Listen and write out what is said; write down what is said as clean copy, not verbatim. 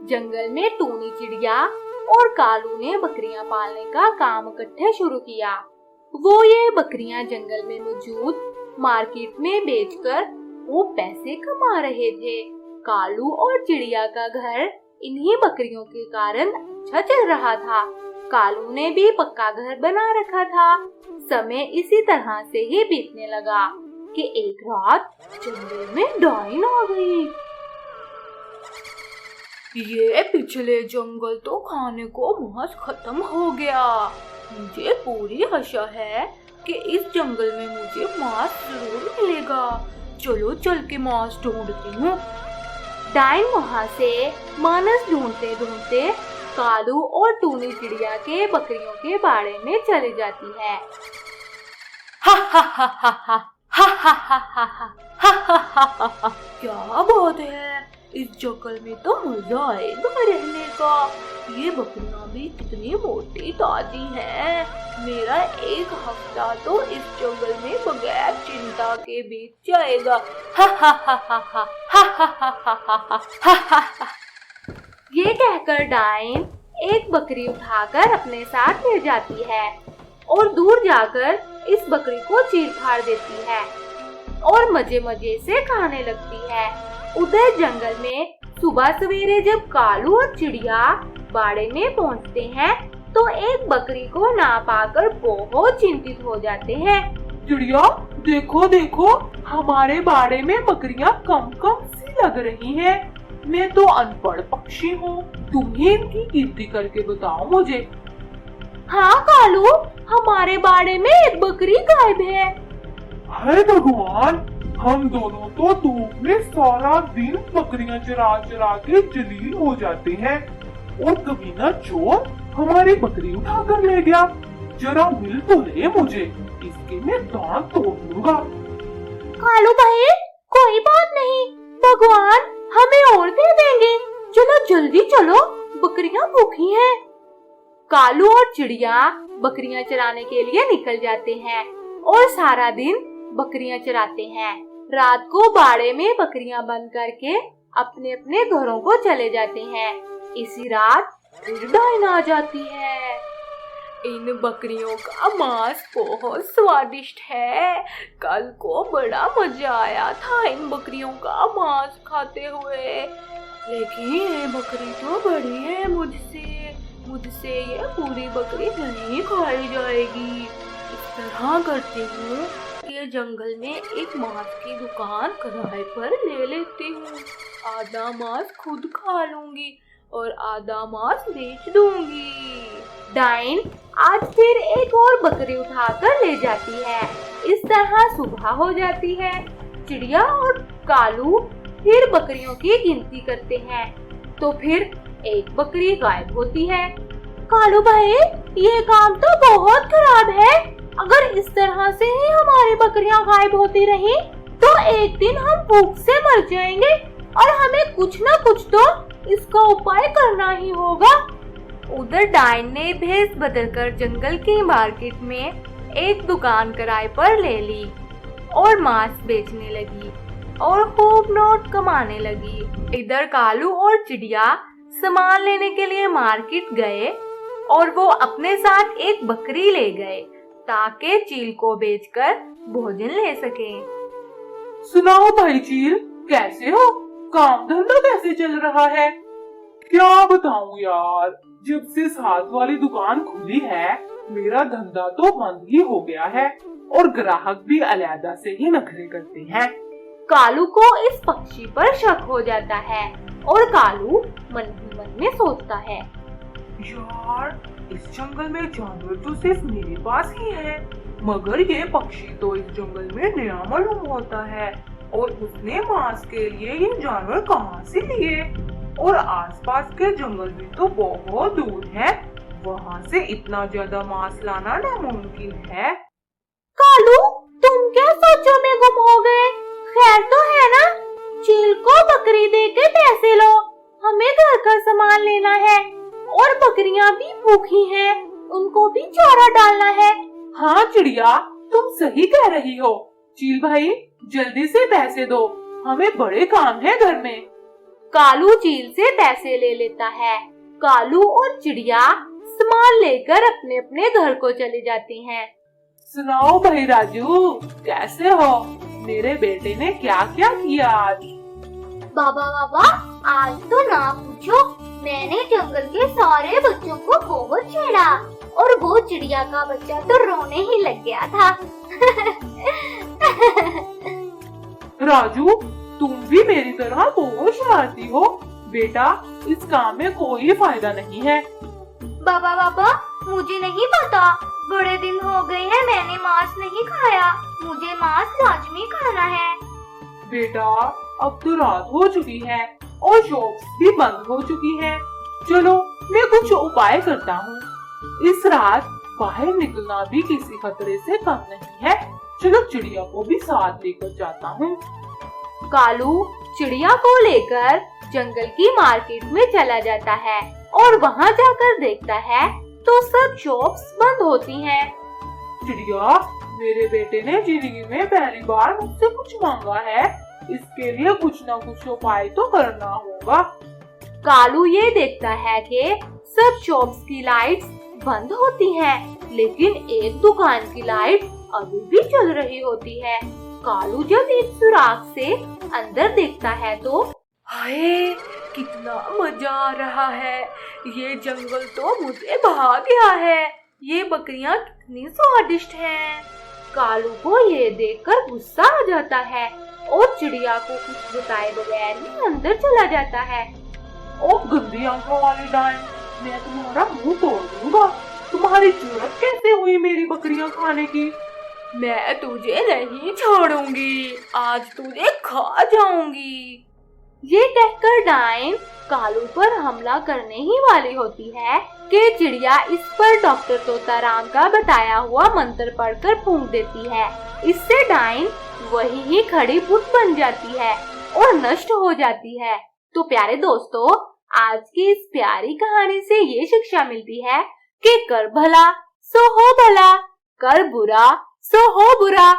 जंगल में टूनी चिड़िया और कालू ने बकरियां पालने का काम इकट्ठे शुरू किया। वो ये बकरियां जंगल में मौजूद मार्केट में बेचकर वो पैसे कमा रहे थे। कालू और चिड़िया का घर इन्हीं बकरियों के कारण अच्छा चल रहा था। कालू ने भी पक्का घर बना रखा था। समय इसी तरह से ही बीतने लगा कि एक रात जंगल में डाइन आ गई। ये पिछले जंगल तो खाने को मांस खत्म हो गया। मुझे पूरी आशा है कि इस जंगल में मुझे मांस जरूर मिलेगा। चलो चल के मांस ढूंढती हूँ। डाइन वहाँ से मांस ढूंढते ढूंढते कालू और टूनी चिड़िया के बकरियों के बाड़े में चली जाती है। हा हा हा हा हा हा हा हा हा हा हा हा हा। क्या बात है, इस जंगल में तो मजा आएगा रहने का। ये बकरियां भी कितनी मोटी ताजी हैं। मेरा एक हफ्ता तो इस जंगल में बगैर चिंता के बीत जाएगा। हा हा हा हा हा हा हा हा हा हा हा। ये कहकर डाइन एक बकरी उठाकर अपने साथ ले जाती है और दूर जाकर इस बकरी को चीर फाड़ देती है और मजे मजे से खाने लगती है। उधर जंगल में सुबह सवेरे जब कालू और चिड़िया बाड़े में पहुंचते हैं तो एक बकरी को ना पाकर बहुत चिंतित हो जाते हैं। चिड़िया देखो देखो, हमारे बाड़े में बकरियां कम कम सी लग रही हैं। मैं तो अनपढ़ पक्षी हूँ, तुम ही इनकी गिनती करके बताओ मुझे। हाँ कालू, हमारे बाड़े में एक बकरी गायब है। हाय भगवान, हम दोनों तो धूप में सारा दिन बकरियां चरा चरा के जलील हो जाते हैं और कमीना चोर हमारी बकरी उठा कर ले गया। जरा मिल तो ले मुझे, इसके मैं दांत तोड़ दूंगा। कालू भाई कोई बात नहीं, भगवान हमें और दे देंगे। चलो जल्दी चलो, बकरियां भूखी हैं। कालू और चिड़िया बकरियां चराने के लिए निकल जाते हैं और सारा दिन बकरियां चराते हैं। रात को बाड़े में बकरियां बंद करके अपने अपने घरों को चले जाते हैं। इसी रात फिर डाइन आ जाती है। इन बकरियों का मांस बहुत स्वादिष्ट है। कल को बड़ा मजा आया था इन बकरियों का मांस खाते हुए, लेकिन ये बकरी तो बड़ी है मुझसे ये पूरी बकरी नहीं खाई जाएगी। इस तरह करती हूँ कि जंगल में एक मांस की दुकान किराए पर ले लेती हूँ। आधा मांस खुद खा लूंगी और आधा मांस बेच दूंगी। डाइन आज फिर एक और बकरी उठाकर ले जाती है। इस तरह सुबह हो जाती है। चिड़िया और कालू फिर बकरियों की गिनती करते हैं तो फिर एक बकरी गायब होती है। कालू भाई ये काम तो बहुत खराब है। अगर इस तरह से ही हमारी बकरियां गायब होती रही तो एक दिन हम भूख से मर जाएंगे और हमें कुछ न कुछ तो इसका उपाय करना ही होगा। उधर डाइन ने भेष बदलकर जंगल की मार्केट में एक दुकान किराए पर ले ली और मांस बेचने लगी और खूब नोट कमाने लगी। इधर कालू और चिड़िया सामान लेने के लिए मार्केट गए और वो अपने साथ एक बकरी ले गए ताकि चील को बेचकर भोजन ले सके। सुनाओ भाई चील, कैसे हो? काम धंधा कैसे चल रहा है? क्या बताऊं यार, जब से साथ वाली दुकान खुली है मेरा धंधा तो बंद ही हो गया है और ग्राहक भी अलग से ही नखरे करते हैं। कालू को इस पक्षी पर शक हो जाता है और कालू मन ही मन में सोचता है, यार इस जंगल में जानवर तो सिर्फ मेरे पास ही है, मगर ये पक्षी तो इस जंगल में नया मालूम होता है और उसने मांस के लिए ये जानवर कहाँ से लिए और आसपास के जंगल भी तो बहुत दूर है, वहाँ से इतना ज्यादा मांस लाना नामुमकिन है। कालू तुम क्या सोचो में गुम हो गए? खैर तो है ना, चील को बकरी दे के पैसे लो, हमें घर का सामान लेना है और बकरियां भी भूखी हैं, उनको भी चारा डालना है। हाँ चिड़िया तुम सही कह रही हो। चील भाई जल्दी से पैसे दो, हमें बड़े काम है घर में। कालू चील से पैसे ले लेता है। कालू और चिड़िया सामान लेकर अपने अपने घर को चली जाती हैं। सुनाओ भाई राजू, कैसे हो? मेरे बेटे ने क्या क्या किया आज? बाबा आज तो ना पूछो, मैंने जंगल के सारे बच्चों को बहुत छेड़ा और वो चिड़िया का बच्चा तो रोने ही लग गया था। राजू, तुम भी मेरी तरह बहुत शरारती हो। बेटा, इस काम में कोई फायदा नहीं है। बाबा मुझे नहीं पता, बड़े दिन हो गए हैं मैंने मांस नहीं खाया, मुझे मांस लाजमी खाना है। बेटा, अब तो रात हो चुकी है और शॉप्स भी बंद हो चुकी हैं। चलो मैं कुछ उपाय करता हूँ। इस रात बाहर निकलना भी किसी खतरे से कम नहीं है। चलो चिड़िया को भी साथ लेकर जाता हूँ। कालू चिड़िया को लेकर जंगल की मार्केट में चला जाता है और वहाँ जाकर देखता है तो सब शॉप्स बंद होती हैं। चिड़िया, मेरे बेटे ने जिंदगी में पहली बार मुझसे कुछ मांगा है, इसके लिए कुछ न कुछ उपाय तो करना होगा। कालू ये देखता है कि सब शॉप्स की लाइट्स बंद होती हैं, लेकिन एक दुकान की लाइट अभी भी चल रही होती है। कालू जब एक सुराख से अंदर देखता है तो हाय, कितना मजा आ रहा है। ये जंगल तो मुझे भा गया है। ये बकरियां कितनी स्वादिष्ट हैं। कालू को ये देखकर गुस्सा आ जाता है और चिड़िया को कुछ बताए बगैर ही अंदर चला जाता है। ओ गंदी आंखों वाली डायन, मैं तुम्हारा मुंह तोड़ दूंगा। तुम्हारी जरूरत कैसे हुई मेरी बकरियां खाने की? मैं तुझे नहीं छोड़ूंगी, आज तुझे खा जाऊंगी। ये कहकर डायन कालू पर हमला करने ही वाली होती है कि चिड़िया इस पर डॉक्टर तोताराम का बताया हुआ मंत्र पढ़कर फूंक देती है। इससे डायन वही ही खड़ी बुत बन जाती है और नष्ट हो जाती है। तो प्यारे दोस्तों, आज की इस प्यारी कहानी से ये शिक्षा मिलती है कि कर भला सो हो भला, कर बुरा सो हो बुरा।